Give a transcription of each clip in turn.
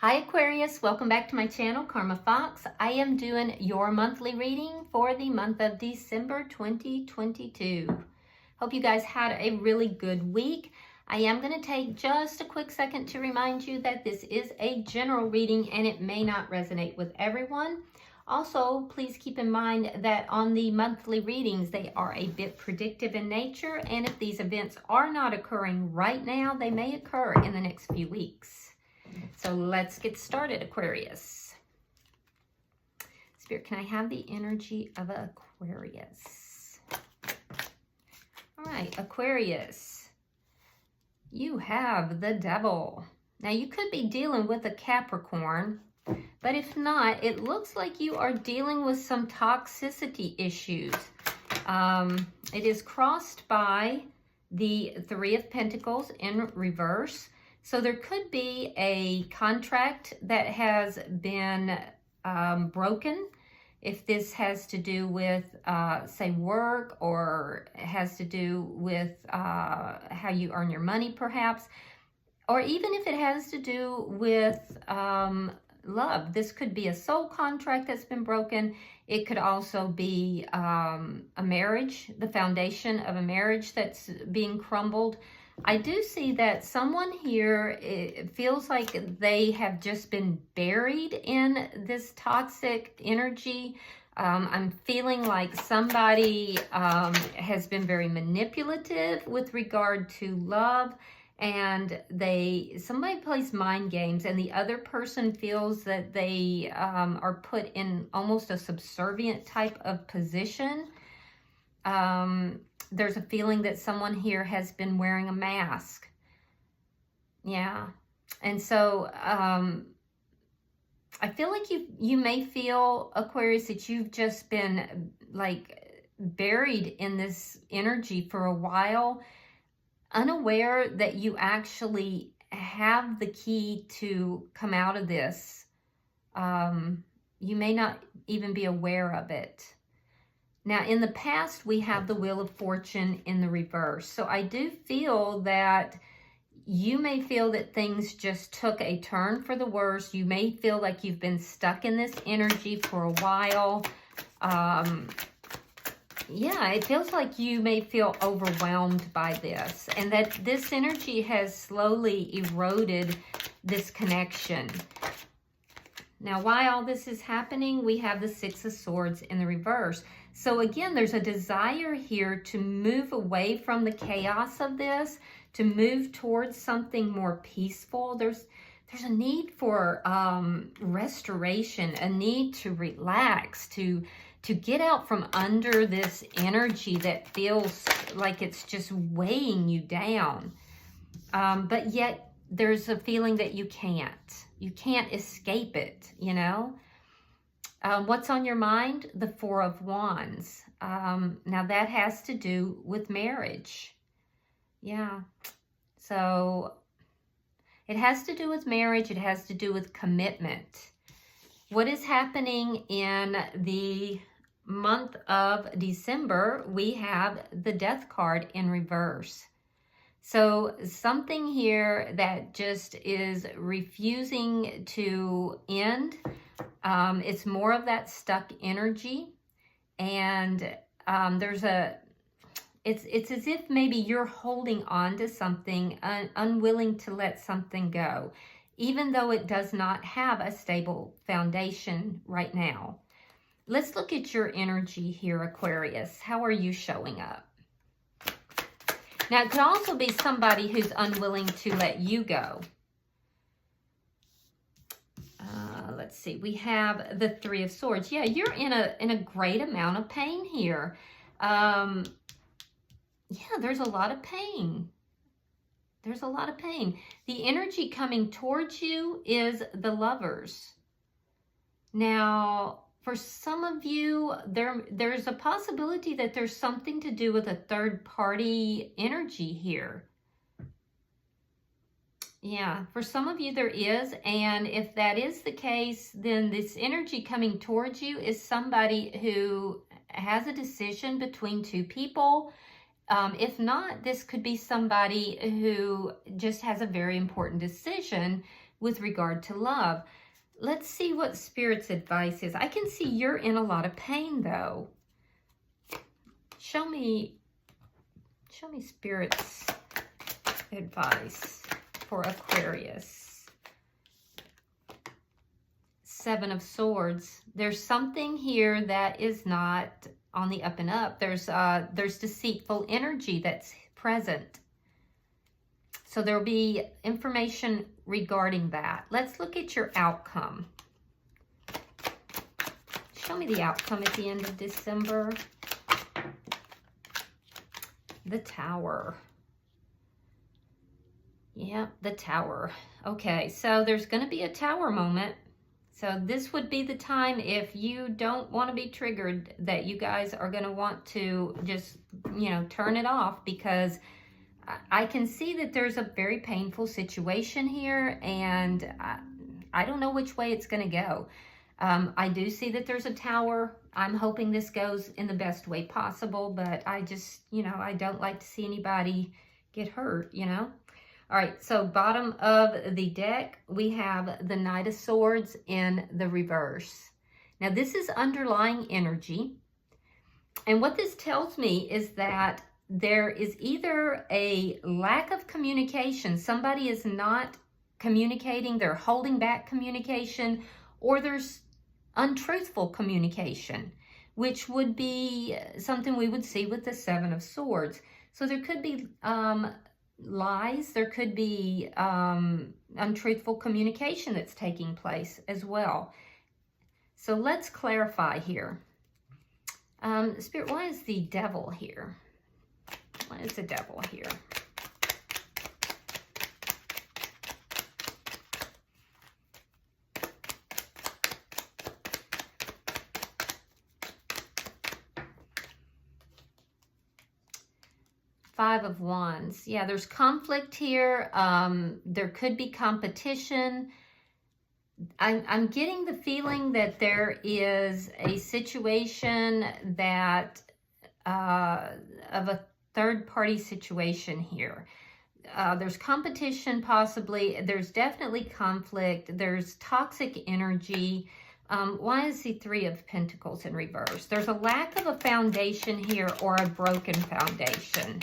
Hi Aquarius, welcome back to my channel, Karma Fox. I am doing your monthly reading for the month of December 2022. Hope you guys had a really good week. I am going to take just a quick second to remind you that this is a general reading and it may not resonate with everyone. Also, please keep in mind that on the monthly readings, they are a bit predictive in nature, and if these events are not occurring right now, they may occur in the next few weeks. So let's get started, Aquarius. Spirit, can I have the energy of Aquarius? All right, Aquarius, you have the Devil. Now, you could be dealing with a Capricorn, but if not, it looks like you are dealing with some toxicity issues. It is crossed by the Three of Pentacles in reverse. So there could be a contract that has been broken. If this has to do with, say, work, or has to do with how you earn your money, perhaps, or even if it has to do with love. This could be a soul contract that's been broken. It could also be a marriage, the foundation of a marriage that's being crumbled. I do see that someone here, it feels like they have just been buried in this toxic energy. I'm feeling like somebody has been very manipulative with regard to love, and somebody plays mind games, and the other person feels that they are put in almost a subservient type of position. There's a feeling that someone here has been wearing a mask. Yeah. And so I feel like you may feel, Aquarius, that you've just been like buried in this energy for a while, unaware that you actually have the key to come out of this. You may not even be aware of it. Now, in the past, we have the Wheel of Fortune in the reverse. So I do feel that you may feel that things just took a turn for the worse. You may feel like you've been stuck in this energy for a while. Yeah, it feels like you may feel overwhelmed by this, and that this energy has slowly eroded this connection. Now, why all this is happening, we have the Six of Swords in the reverse. So again, there's a desire here to move away from the chaos of this, to move towards something more peaceful. There's a need for restoration, a need to relax, to get out from under this energy that feels like it's just weighing you down. But yet there's a feeling that you can't escape it, you know? What's on your mind? The Four of Wands. Now that has to do with marriage. Yeah. So it has to do with marriage. It has to do with commitment. What is happening in the month of December? We have the Death card in reverse. So something here that just is refusing to end. It's more of that stuck energy, and it's as if maybe you're holding on to something, unwilling to let something go, even though it does not have a stable foundation right now. Let's look at your energy here, Aquarius. How are you showing up? Now, it could also be somebody who's unwilling to let you go. Let's see. We have the Three of Swords. Yeah, you're in a great amount of pain here. Yeah, there's a lot of pain. There's a lot of pain. The energy coming towards you is the Lovers. Now, for some of you, there's a possibility that there's something to do with a third-party energy here. Yeah, for some of you there is, and if that is the case, then this energy coming towards you is somebody who has a decision between two people. If not, this could be somebody who just has a very important decision with regard to love. Let's see what Spirit's advice is. I can see you're in a lot of pain, though. Show me Spirit's advice for Aquarius. Seven of Swords. There's something here that is not on the up and up. There's deceitful energy that's present. So there'll be information regarding that. Let's look at your outcome. Show me the outcome at the end of December. The Tower. Yeah, the Tower. Okay, so there's going to be a Tower moment. So this would be the time, if you don't want to be triggered, that you guys are going to want to just, you know, turn it off, because I can see that there's a very painful situation here, and I don't know which way it's going to go. I do see that there's a Tower. I'm hoping this goes in the best way possible, but I just, you know, I don't like to see anybody get hurt, you know. All right, so bottom of the deck, we have the Knight of Swords in the reverse. Now, this is underlying energy. And what this tells me is that there is either a lack of communication, somebody is not communicating, they're holding back communication, or there's untruthful communication, which would be something we would see with the Seven of Swords. So there could be lies, there could be untruthful communication that's taking place as well. So let's clarify here. Spirit, why is the Devil here? Why is the Devil here? Five of Wands. Yeah, there's conflict here. There could be competition. I'm getting the feeling that there is a situation that of a third-party situation here. There's competition, possibly. There's definitely conflict. There's toxic energy. Why is the Three of Pentacles in reverse? There's a lack of a foundation here, or a broken foundation.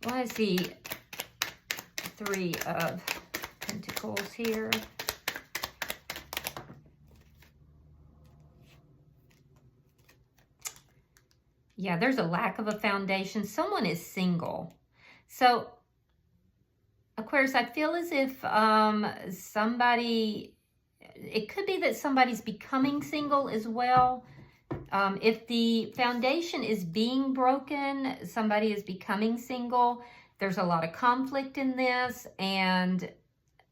Why is the Three of Pentacles here? Yeah, there's a lack of a foundation. Someone is single. So, Aquarius, I feel as if somebody, it could be that somebody's becoming single as well. If the foundation is being broken, somebody is becoming single. There's a lot of conflict in this. And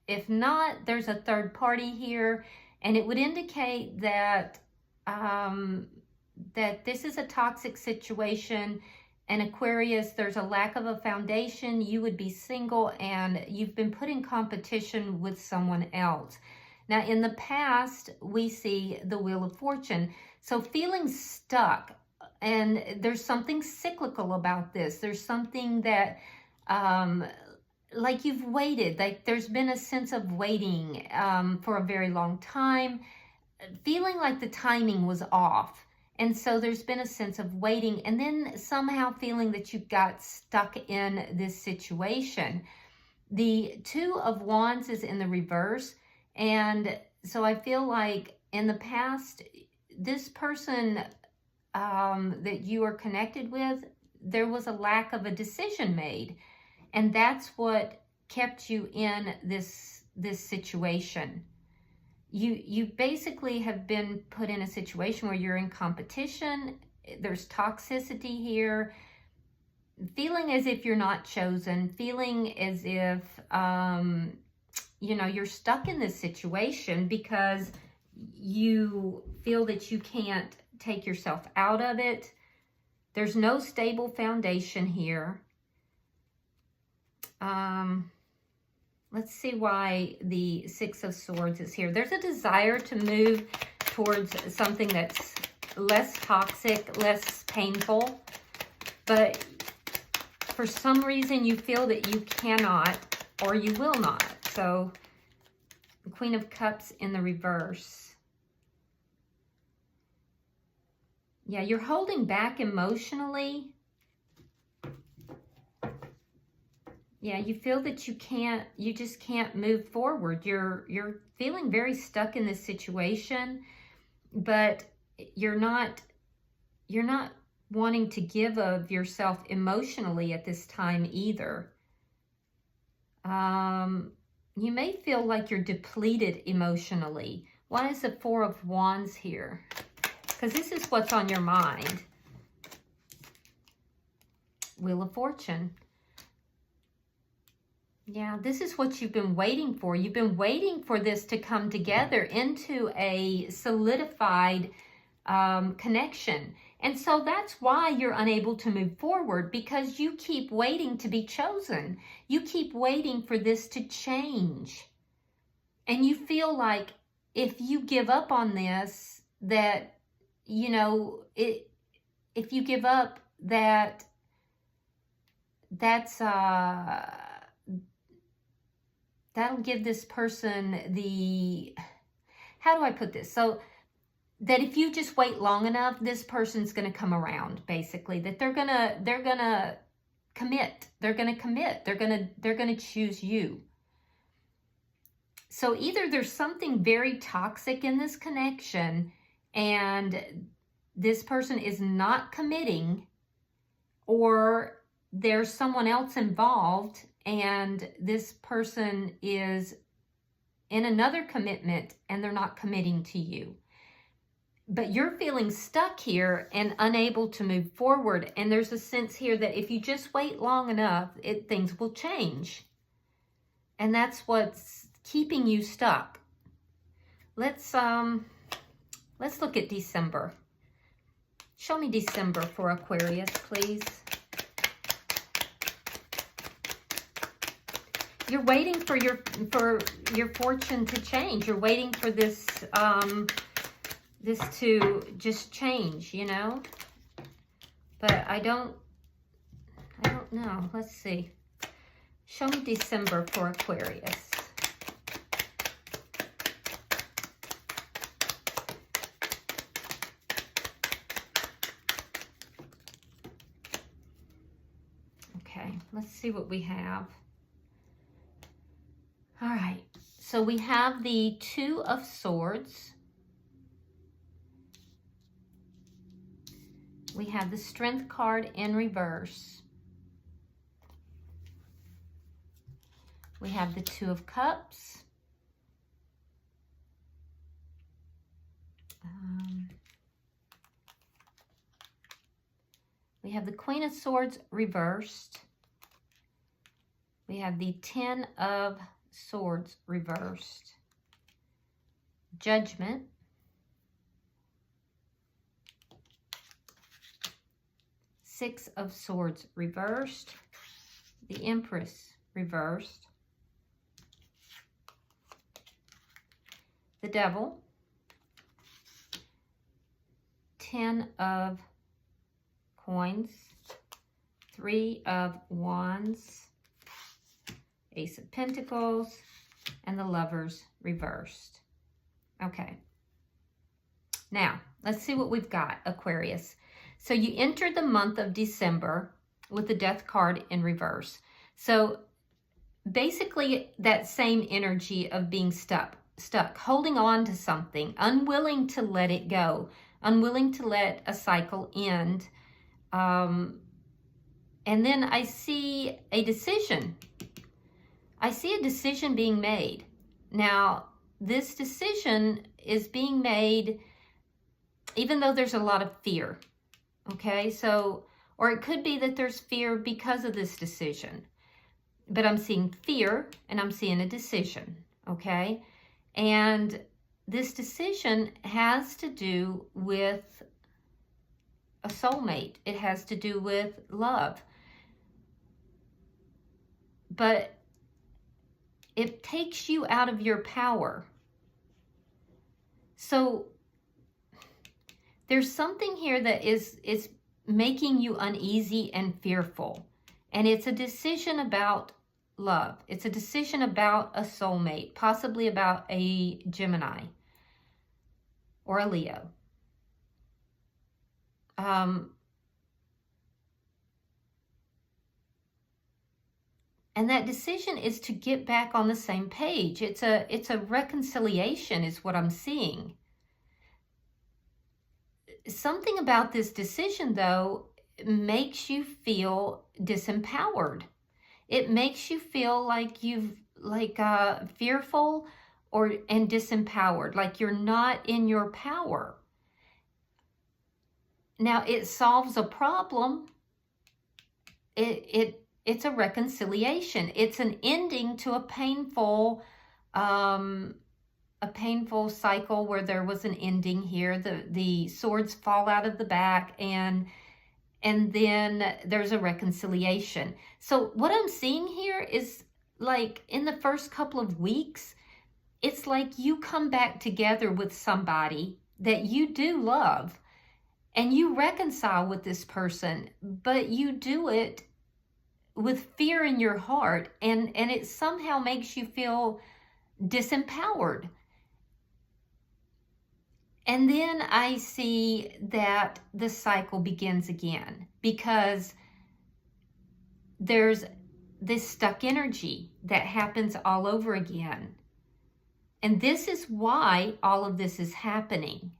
if not, there's a third party here. And it would indicate that that this is a toxic situation. And Aquarius, there's a lack of a foundation. You would be single and you've been put in competition with someone else. Now, in the past, we see the Wheel of Fortune. So feeling stuck, and there's something cyclical about this. There's something that, like you've waited, like there's been a sense of waiting for a very long time, feeling like the timing was off. And so there's been a sense of waiting, and then somehow feeling that you got stuck in this situation. The Two of Wands is in the reverse. And so I feel like in the past, this person that you are connected with, there was a lack of a decision made. And that's what kept you in this situation. You basically have been put in a situation where you're in competition. There's toxicity here. Feeling as if you're not chosen. Feeling as if, you know, you're stuck in this situation because you feel that you can't take yourself out of it. There's no stable foundation here. Let's see why the Six of Swords is here. There's a desire to move towards something that's less toxic, less painful. But for some reason, you feel that you cannot or you will not. So The Queen of Cups in the reverse. Yeah, you're holding back emotionally. Yeah, you feel that you just can't move forward. You're feeling very stuck in this situation, but you're not wanting to give of yourself emotionally at this time either. You may feel like you're depleted emotionally. Why is the Four of Wands here? Because this is what's on your mind. Wheel of Fortune. Yeah, this is what you've been waiting for. You've been waiting for this to come together into a solidified connection. And so that's why you're unable to move forward, because you keep waiting to be chosen. You keep waiting for this to change. And you feel like if you give up on this, that, you know, if you give up, that's that'll give this person the, how do I put this? So that if you just wait long enough, this person's going to come around, basically, that they're going to commit. They're going to commit. They're going to choose you. So either there's something very toxic in this connection and this person is not committing, or there's someone else involved and this person is in another commitment and they're not committing to you. But you're feeling stuck here and unable to move forward. And there's a sense here that if you just wait long enough, things will change. And that's what's keeping you stuck. Let's look at December. Show me December for Aquarius, please. You're waiting for your fortune to change. You're waiting for this this to just change, you know? But I don't know. Let's see. Show me December for Aquarius. Okay, let's see what we have. All right, so we have the Two of Swords. We have the Strength card in reverse. We have the Two of Cups. We have the Queen of Swords reversed. We have the Ten of Swords reversed. Judgment. Six of Swords reversed. The Empress reversed. The Devil. Ten of Coins. Three of Wands. Ace of Pentacles. And the Lovers reversed. Okay. Now, let's see what we've got, Aquarius. So you entered the month of December with the Death card in reverse. So basically that same energy of being stuck, holding on to something, unwilling to let it go, unwilling to let a cycle end. And then I see a decision. I see a decision being made. Now, this decision is being made even though there's a lot of fear. Okay, so, or it could be that there's fear because of this decision. But I'm seeing fear and I'm seeing a decision, okay? And this decision has to do with a soulmate. It has to do with love. But it takes you out of your power. So there's something here that is making you uneasy and fearful. And it's a decision about love. It's a decision about a soulmate, possibly about a Gemini or a Leo. And that decision is to get back on the same page. It's a reconciliation is what I'm seeing. Something about this decision, though, makes you feel disempowered. It makes you feel like fearful and disempowered, like you're not in your power. Now, it solves a problem. It's a reconciliation. It's an ending to a painful cycle where there was an ending here. The swords fall out of the back, and then there's a reconciliation. So what I'm seeing here is, like, in the first couple of weeks, it's like you come back together with somebody that you do love, and you reconcile with this person, but you do it with fear in your heart, and it somehow makes you feel disempowered. And then I see that the cycle begins again, because there's this stuck energy that happens all over again. And this is why all of this is happening.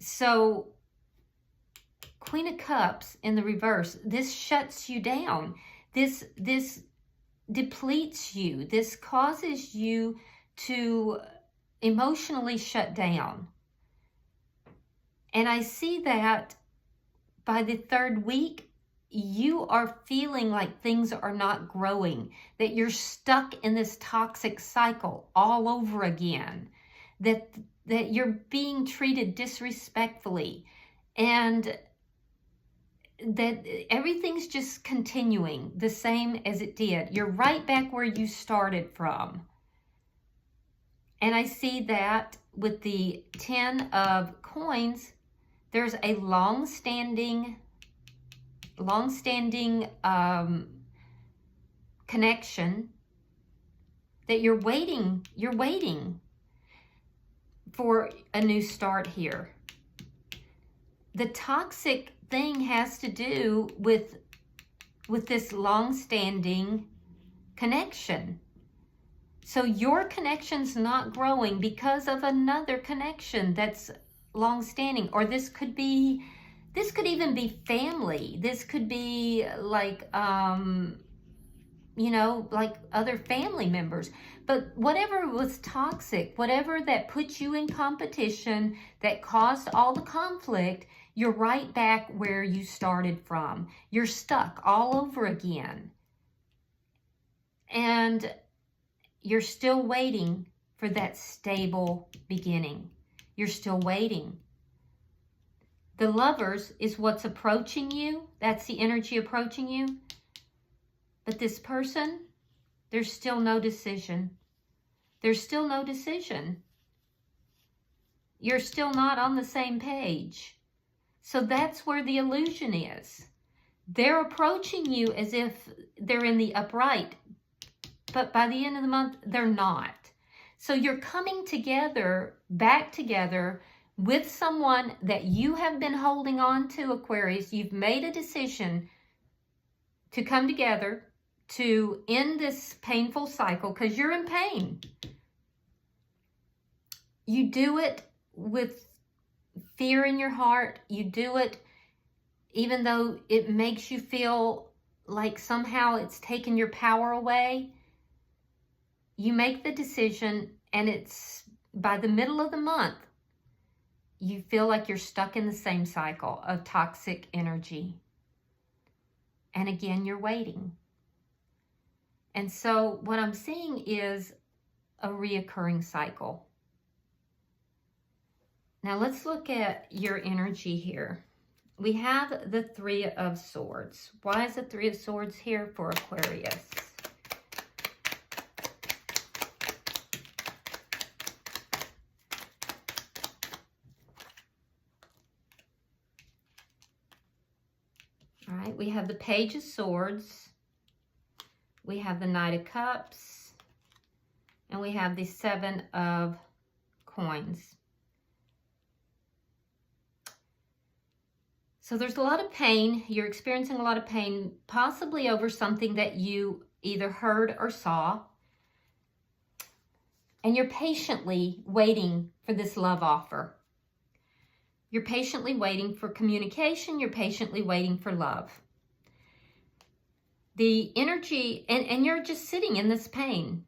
So, Queen of Cups in the reverse, this shuts you down. This depletes you. This causes you to emotionally shut down. And I see that by the third week, you are feeling like things are not growing, that you're stuck in this toxic cycle all over again, that you're being treated disrespectfully, and that everything's just continuing the same as it did. You're right back where you started from. And I see that with the 10 of Coins, there's a long-standing connection that you're waiting for a new start here. The toxic thing has to do with this long-standing connection. So your connection's not growing because of another connection that's long-standing. Or this could even be family. This could be like, like other family members. But whatever was toxic, whatever that put you in competition, that caused all the conflict, you're right back where you started from. You're stuck all over again. And you're still waiting for that stable beginning. You're still waiting. The Lovers is what's approaching you. That's the energy approaching you. But this person, there's still no decision. There's still no decision. You're still not on the same page. So that's where the illusion is. They're approaching you as if they're in the upright, but by the end of the month, they're not. So you're coming together, back together with someone that you have been holding on to, Aquarius. You've made a decision to come together to end this painful cycle because you're in pain. You do it with fear in your heart. You do it even though it makes you feel like somehow it's taken your power away. You make the decision, and it's by the middle of the month, you feel like you're stuck in the same cycle of toxic energy. And again, you're waiting. And so what I'm seeing is a reoccurring cycle. Now let's look at your energy here. We have the Three of Swords. Why is the Three of Swords here for Aquarius? All right, we have the Page of Swords, we have the Knight of Cups, and we have the Seven of Coins. So there's a lot of pain. You're experiencing a lot of pain, possibly over something that you either heard or saw. And you're patiently waiting for this love offer. You're patiently waiting for communication. You're patiently waiting for love. The energy, and you're just sitting in this pain.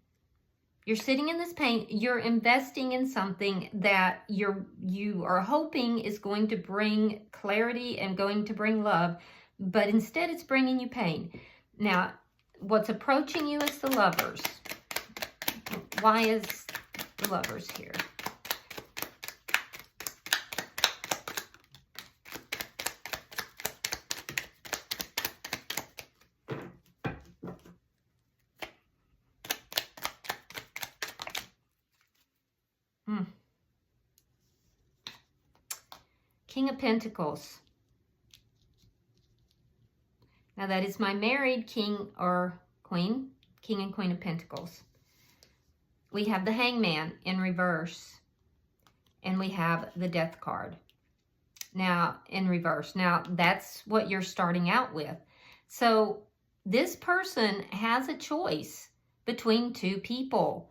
You're sitting in this pain. You're investing in something that you are hoping is going to bring clarity and going to bring love, but instead it's bringing you pain. Now, what's approaching you is the Lovers. Why is the Lovers here? King of Pentacles. Now that is my married king or queen, King and Queen of Pentacles. We have the Hangman in reverse, and we have the Death card. Now, in reverse. Now, that's what you're starting out with. So, this person has a choice between two people,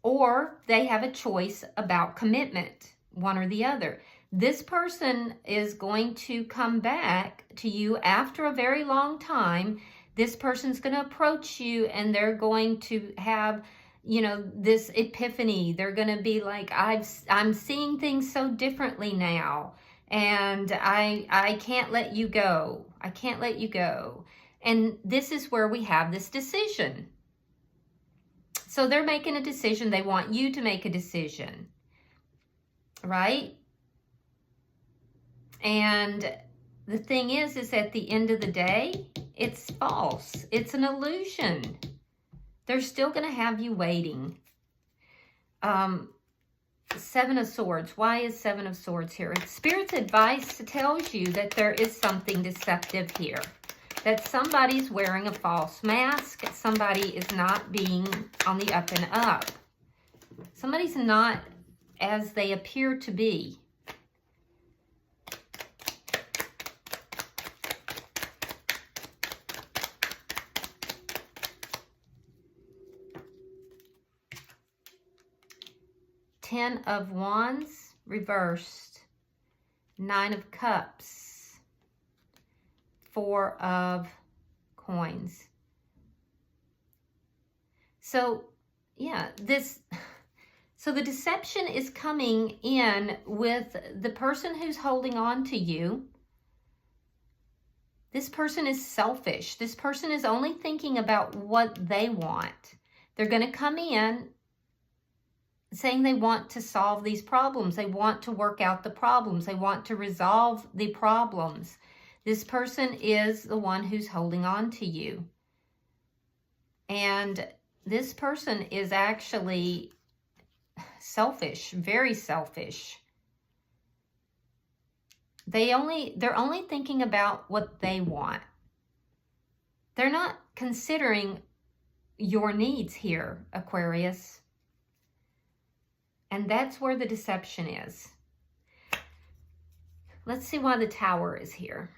or they have a choice about commitment, one or the other. This person is going to come back to you after a very long time. This person's going to approach you, and they're going to have, you know, this epiphany. They're going to be like, I'm seeing things so differently now, and I can't let you go. I can't let you go. And this is where we have this decision. So they're making a decision. They want you to make a decision, right? And the thing is at the end of the day, it's false. It's an illusion. They're still going to have you waiting. Seven of Swords. Why is Seven of Swords here? Spirit's advice tells you that there is something deceptive here. That somebody's wearing a false mask. Somebody is not being on the up and up. Somebody's not as they appear to be. Ten of Wands reversed, Nine of Cups, Four of Coins. So, yeah, so the deception is coming in with the person who's holding on to you. This person is selfish. This person is only thinking about what they want. They're going to come in saying they want to solve these problems. They want to work out the problems. They want to resolve the problems. This person is the one who's holding on to you. And this person is actually selfish, very selfish. They're only thinking about what they want. They're not considering your needs here, Aquarius. And that's where the deception is. Let's see why the Tower is here.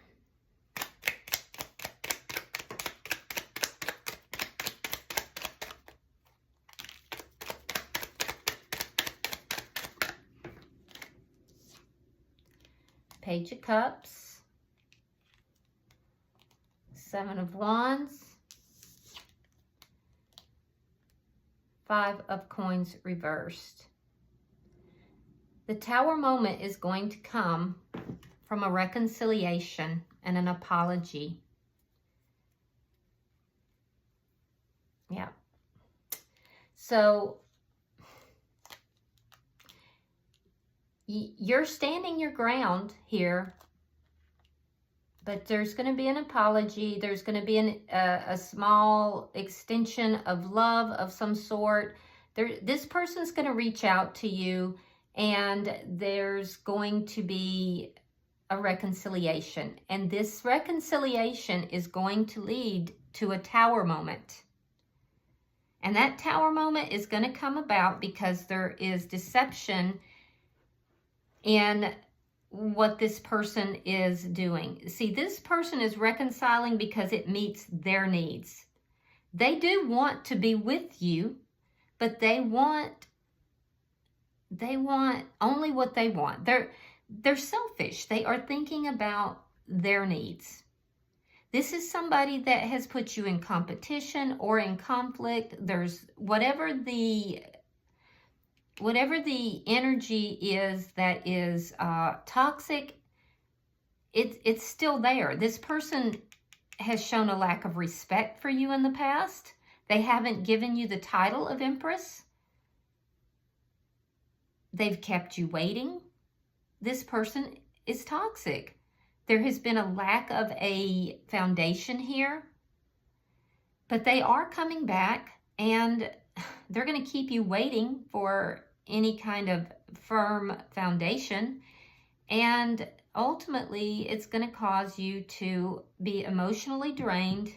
Page of Cups. Seven of Wands. Five of Coins reversed. The Tower moment is going to come from a reconciliation and an apology. Yeah. So you're standing your ground here, but there's going to be an apology. There's going to be a small extension of love of some sort. This person's going to reach out to you, and there's going to be a reconciliation. And this reconciliation is going to lead to a Tower moment. And that Tower moment is going to come about because there is deception in what this person is doing. See, this person is reconciling because it meets their needs. They do want to be with you, but they want only what they want. They're selfish. They are thinking about their needs. This is somebody that has put you in competition or in conflict. There's whatever the energy is that is toxic, it's still there. This person has shown a lack of respect for you in the past. They haven't given you the title of Empress. They've kept you waiting. This person is toxic. There has been a lack of a foundation here, but they are coming back and they're going to keep you waiting for any kind of firm foundation. And ultimately, it's going to cause you to be emotionally drained.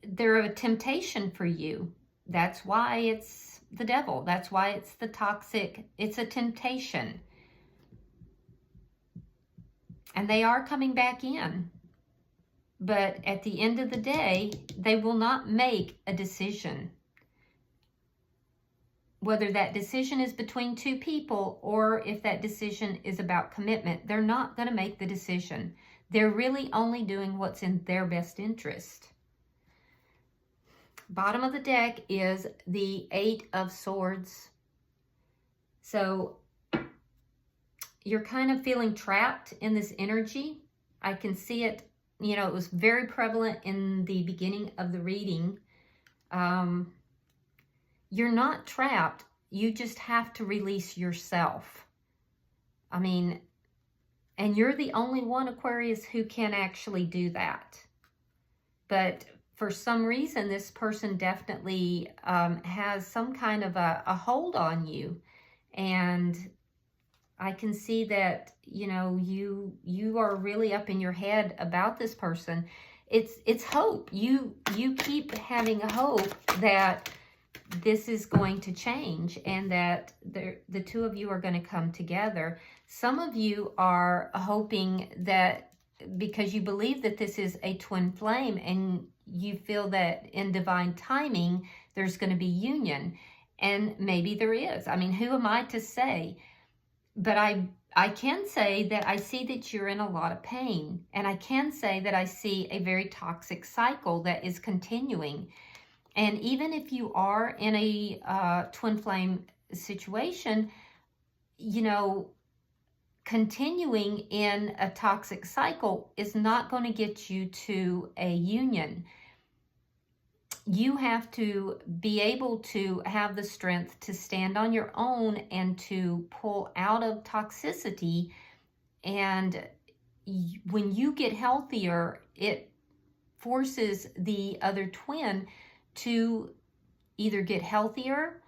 They're a temptation for you. That's why it's the devil. That's why it's the toxic. It's a temptation. And they are coming back in. But at the end of the day, they will not make a decision. Whether that decision is between two people or if that decision is about commitment, they're not going to make the decision. They're really only doing what's in their best interest. Bottom of the deck is the Eight of Swords. So you're kind of feeling trapped in this energy. I can see it, you know, it was very prevalent in the beginning of the reading. You're not trapped. You just have to release yourself. I mean, and you're the only one, Aquarius, who can actually do that. But for some reason, this person definitely has some kind of a hold on you. And I can see that, you know, you are really up in your head about this person. It's hope. You keep having a hope that this is going to change and that the two of you are going to come together. Some of you are hoping that because you believe that this is a twin flame and you feel that in divine timing there's going to be union, and maybe there is. I mean, who am I to say? But I can say that I see that you're in a lot of pain, and I can say that I see a very toxic cycle that is continuing. And even if you are in a twin flame situation, you know, continuing in a toxic cycle is not going to get you to a union. You have to be able to have the strength to stand on your own and to pull out of toxicity. And when you get healthier, it forces the other twin to either get healthier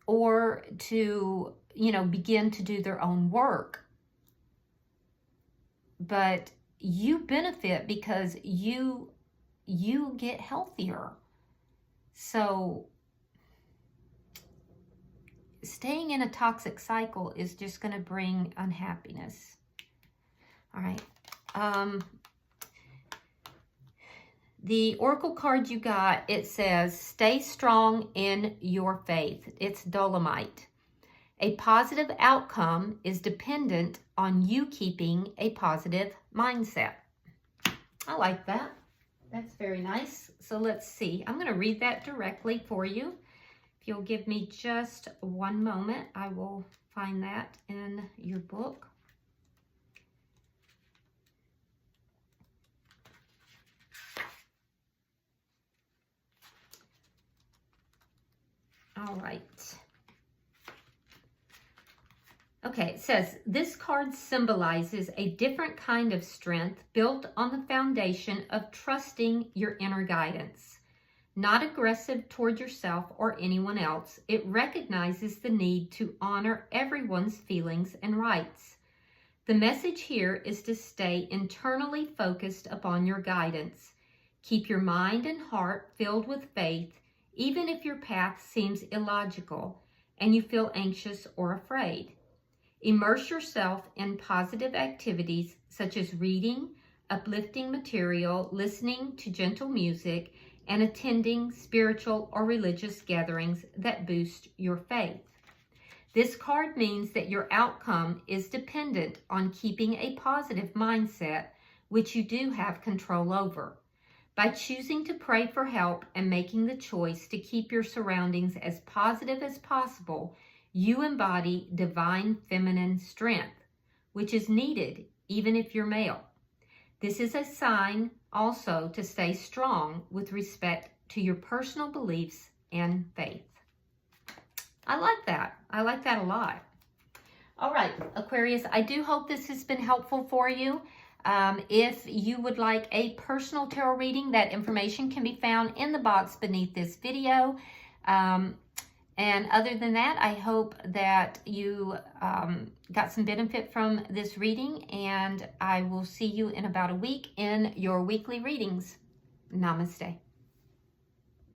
or to, you know, begin to do their own work. But you benefit because you get healthier. So staying in a toxic cycle is just going to bring unhappiness. All right. The oracle card you got, it says, stay strong in your faith. It's Dolomite. A positive outcome is dependent on you keeping a positive mindset. I like that. That's very nice. So let's see. I'm going to read that directly for you. If you'll give me just one moment, I will find that in your book. All right. Okay, it says, this card symbolizes a different kind of strength built on the foundation of trusting your inner guidance. Not aggressive toward yourself or anyone else, it recognizes the need to honor everyone's feelings and rights. The message here is to stay internally focused upon your guidance. Keep your mind and heart filled with faith, even if your path seems illogical and you feel anxious or afraid. Immerse yourself in positive activities such as reading, uplifting material, listening to gentle music, and attending spiritual or religious gatherings that boost your faith. This card means that your outcome is dependent on keeping a positive mindset, which you do have control over. By choosing to pray for help and making the choice to keep your surroundings as positive as possible, you embody divine feminine strength, which is needed even if you're male. This is a sign also to stay strong with respect to your personal beliefs and faith. I like that. I like that a lot. All right, Aquarius, I do hope this has been helpful for you. If you would like a personal tarot reading, that information can be found in the box beneath this video. And other than that, I hope that you got some benefit from this reading, and I will see you in about a week in your weekly readings. Namaste.